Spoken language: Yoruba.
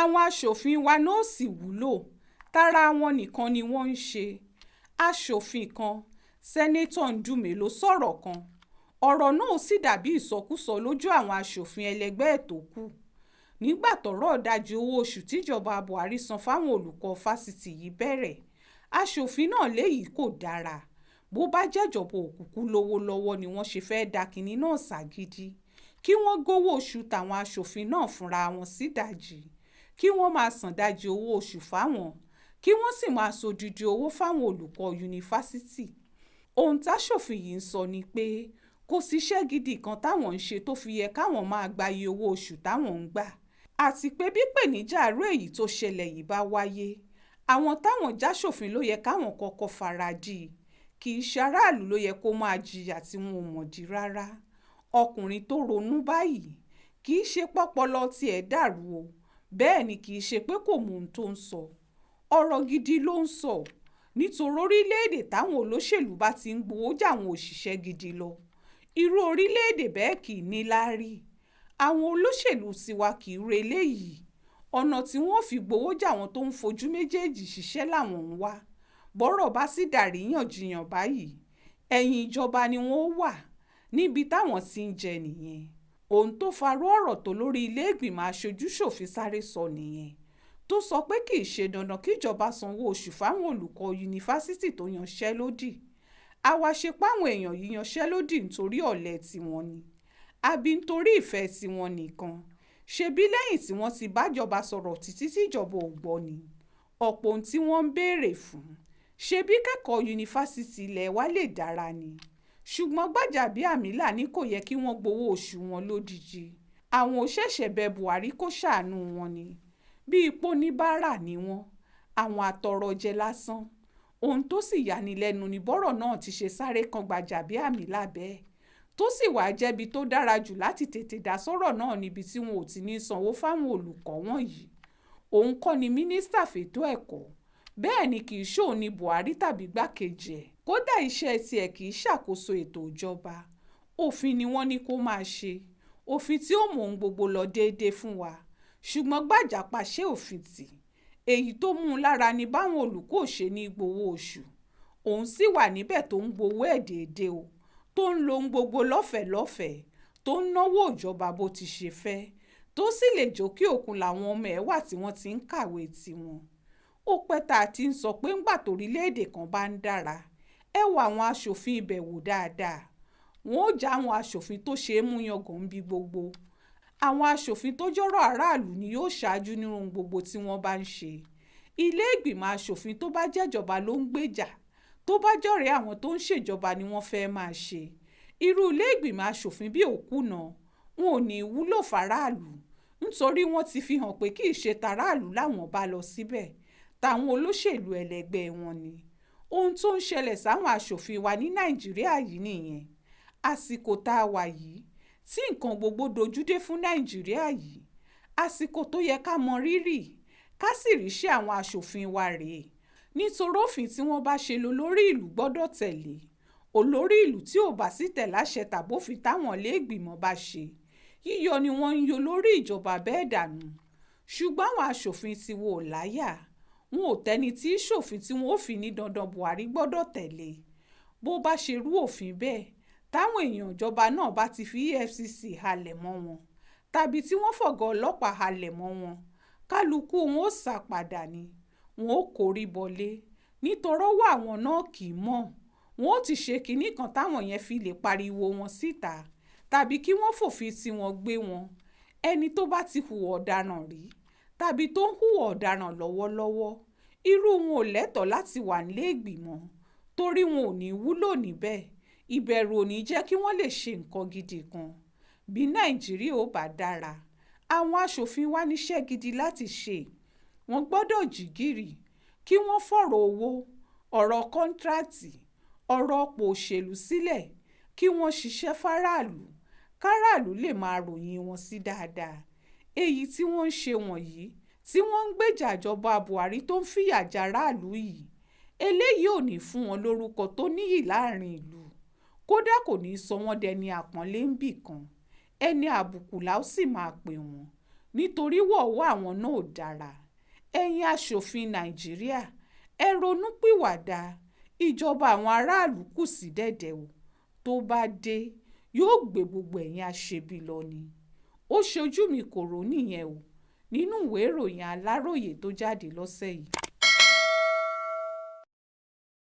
àwọn aṣòfin wa náà sì wúlò, tara wọn nìkan ni wọ́n ń ṣe. aṣòfin kan sẹ́nẹ́tọ̀ Ndume ló sọ̀rọ̀ kan, ọ̀rọ̀ náà sì dàbí ìsọkúsọ lójú àwọn aṣòfin ẹlẹgbẹ́ ẹ̀ tó kù. nígbà tọ́rọ̀ ìdajì owó oṣù tíjọba Buhari san fáwọn olùkọ́ fásitì yìí bẹ̀rẹ̀, aṣòfin náà léyìí kò dára. bó bá jẹ́jọba òkùnkùn lówó lọ́wọ́ ni wọ́n ṣe fẹ́ẹ́ da kinní náà ságídí, kí wọ́n gbowó oṣù táwọn aṣòfin náà fúnra wọn sídàjì, kí wọ́n máa san dájì owó oṣù fáwọn, kí wọ́n sì máa sodidi owó fáwọn olùkọ́ yunifásitì. ohun táṣòfin yìí ń sọ ni pé kò síṣẹ́ gidi kan táwọn ń ṣe tó fi yẹ káwọn máa gba iye owó oṣù táwọn ń gbà, àti pé bí pèníjà àárò èyí tó ṣẹlẹ̀ yìí bá wáyé, àwọn táwọn jáṣòfin ló yẹ káwọn kọ́kọ́ faradì, kì í ṣe aráàlú ló yẹ kó máa jìyà tí wọn ò mọ̀dí rárá. ọkùnrin tó ronú báyìí kì í ṣe pọ́pọlọ tiẹ̀ dàrú o, bẹ́ẹ̀ ni kì í ṣe pé kò mọ ohun tó ń sọ. ọ̀rọ̀ gidi ló ń sọ, nítorí orílẹ̀-èdè táwọn olóṣèlú bá ti ń gbowó jáwọn òṣìṣẹ́ gidi lọ, irú orílẹ̀-èdè bẹ́ẹ̀ kì í ní láárí. àwọn olóṣèlú tiwa kì í relé yìí, ọ̀nà tí wọ́n fi gbowó jáwọn tó ń fojú méjèèjì ṣiṣẹ́ làwọn ń wá. bọ́rọ̀ bá sì dàríyànjiyàn báyìí, ẹ̀yìn ìjọba ni wọ́n wà, níbi táwọn ti ń jẹ nìyẹn. ohun tó farú ọ̀rọ̀ tó lórí ilé ìgbìmọ̀ aṣojú-ṣòfin sáré sọ nìyẹn, tó sọ pé kì í ṣe dandan kíjọba sanwó oṣù fáwọn olùkọ́ yunifásitì tó yanṣẹ́lódì. àwa ṣe páwọn èèyàn yìí yanṣẹ́lódì nítorí ọ̀lẹ tiwọn ni, àbí nítorí ìfẹ́ tiwọn nìkan? ṣebí lẹ́yìn tí wọ́n ti bájọba sọ̀rọ̀ títí tíjọba ò gbọ́ ni. ọ̀pọ̀ ohun tí wọ́n ń béèrè fún, ṣebí kẹ́kọ̀ọ́ yunifásitì ilẹ̀ wa lè dára ni. ṣùgbọ́n Gbajabiamila ní kò yẹ kí wọ́n gbowó oṣù wọn lódidi. àwọn òṣèṣẹ̀ bẹ Buhari kó ṣàánú wọn ni, bí ipò oníbàárà ni wọ́n, àwọn àtọrọjẹ lásán. ohun tó sì yani lẹ́nu ni bọ́rọ̀ náà ti ṣe sáré kan Gbajabiamila bẹ́ẹ̀, tó sì wàá jẹ́bi tó dára jù láti tètè dá sọ́rọ̀ náà níbi tí wọn ò ti ní sanwó fáwọn olùkọ́ wọ̀nyí. òun kọ́ ni mínísítà fètò ẹ̀kọ́, bẹ́ẹ̀ ni kì í ṣòun ní Buhari tàbí gbákejì ẹ̀. kódà iṣẹ́ tiẹ̀ kì í ṣàkóso ètò ìjọba. òfin ni wọ́n ní kó máa ṣe, òfin tí ó mú ohun gbogbo lọ déédéé fún wa. ṣùgbọ́n Gbàjà pàṣẹ òfin tì, èyí tó mú un lára ni báwọn olùkọ́ ṣe ní gbowó oṣù. òun sì wà níbẹ̀ tó ń gbowó ẹ̀ déédéé o, tó ń lo ohun gbogbo lọ́fẹ̀ẹ́, tó ń náwó ìjọba bó ti ṣe fẹ́, tó sì lè jókè òkun làwọn ọmọ ẹ̀ wà tí wọ́n ti ń kàwé tiwọn. ó pẹ́ tá a ti ń sọ pé ńgbà torílẹ̀-èdè kan bá ń dára, ẹ wo àwọn aṣòfin ibẹ̀ wò dáadáa. wọn ò já àwọn aṣòfin tó ṣe é mú yangàn bí gbogbo. àwọn aṣòfin tó jọ́rọ̀ aráàlú ni yóò ṣáájú nínú ohun gbogbo tí wọ́n bá ń ṣe. ilé ìgbìmọ̀ aṣòfin tó bá jẹ́jọba ló ń gbèjà, tó bá jọ̀rẹ́ àwọn tó ń ṣèjọba ni wọ́n fẹ́ máa ṣe. irú ilé ìgbìmọ̀ aṣòfin bí òkúna wọn ò ní wúlò fáráàlú, nítorí wọ́n ti fi hàn pé kì í ṣe tàráàlú làwọn bá lọ síbẹ̀, táwọn olóṣèlú ẹlẹgbẹ́ wọn ni. ohun tó ń ṣẹlẹ̀ sáwọn aṣòfin wa ní Nàìjíríà yìí nìyẹn. àsìkò tá a wà yìí tí nǹkan gbogbo dojúdé fún Nàìjíríà yìí, àsìkò tó yẹ ká mọ rírì, ká sì ríṣẹ́ àwọn aṣòfin wa rèé. nítorí òfin tí wọ́n bá ṣe lólórí ìlú gbọ́dọ̀ tẹ̀lé. olórí ìlú tí ò bá sì tẹ̀ láṣẹ tàbófin táwọn ilé ìgbìmọ̀ bá ṣe, yíyọ ni wọ́n ń yọ lórí ìjọba bẹ́ẹ̀ dànù. ṣùgbọ́n àwọn aṣòfin ti wò láyà, wọn ò tẹ́ni tí í ṣòfin tí wọ́n ò fi ní dandan Buhari gbọ́dọ̀ tẹ̀lé. bó bá ṣe rú òfin bẹ́ẹ̀, táwọn èèyàn ìjọba náà bá ti fi EFCC halẹ̀ mọ́ wọn, tàbí tí wọ́n fọ̀gá ọlọ́pàá halẹ̀ mọ́ wọn, kálukú wọn ó sá padà ni. wọn ó kórí bọlé, nítorí ọwọ́ àwọn náà kì í mọ̀. wọn ó ti ṣe kinní kan táwọn yẹn fi lè pariwo wọn síta, tàbí kí wọ́n fòfin tí wọ́n gbé wọn. ẹni tó bá ti hùwà ọ̀daràn rí, tàbí tó ń hùwà ọ̀daràn lọ́wọ́lọ́wọ́, irú wọn ò lẹ́tọ̀ọ́ láti wà nílé ìgbìmọ̀, torí wọn ò ní wúlò níbẹ̀. ìbẹ̀rù ò ní jẹ́ kí wọ́n lè ṣe nǹkan gidi kan. bí Nàìjíríà ò bá dára, àwọn aṣòfin wa níṣẹ́ gidi láti ṣe. wọ́n gbọ́dọ̀ jí gìrì, kí wọ́n fọ̀rọ̀ owó, ọ̀rọ̀ kọ́ńtíráàtì, ọ̀rọ̀ ọ̀pọ̀ òṣèlú sílẹ̀, kí wọ́n ṣiṣẹ́ fáráàlú, káràlú lè máa ròyìn wọn sí dáadáa. èyí tí wọ́n ń ṣe wọ̀nyí, tí wọ́n ń gbèjà ìjọba Buhari tó ń fìyà jẹ aráàlú yìí, eléyìí ò ní fún wọn lórúkọ tó níyì láàrin ìlú. kódà kò ní sọ wọ́n dẹni àpọ́nlé ń bì kan. ẹni àbùkù la ó sì máa pè wọ́n. nítorí wọ̀ọ́wọ́ àwọn náà ò dára. Ẹ̀yin aṣòfin Nàìjíríà, ẹ ronúpìwàdà. Ìjọba àwọn aráàlú kù sí dẹ̀dẹ̀ o. Tó bá dé, yóò gbé gbogbo ẹ̀yin aṣebi lọ ni. Ó ṣojú mi kò rò nìyẹn o nínú ìwé ìròyìn Aláròyé tó jáde lọ́sẹ̀ yìí.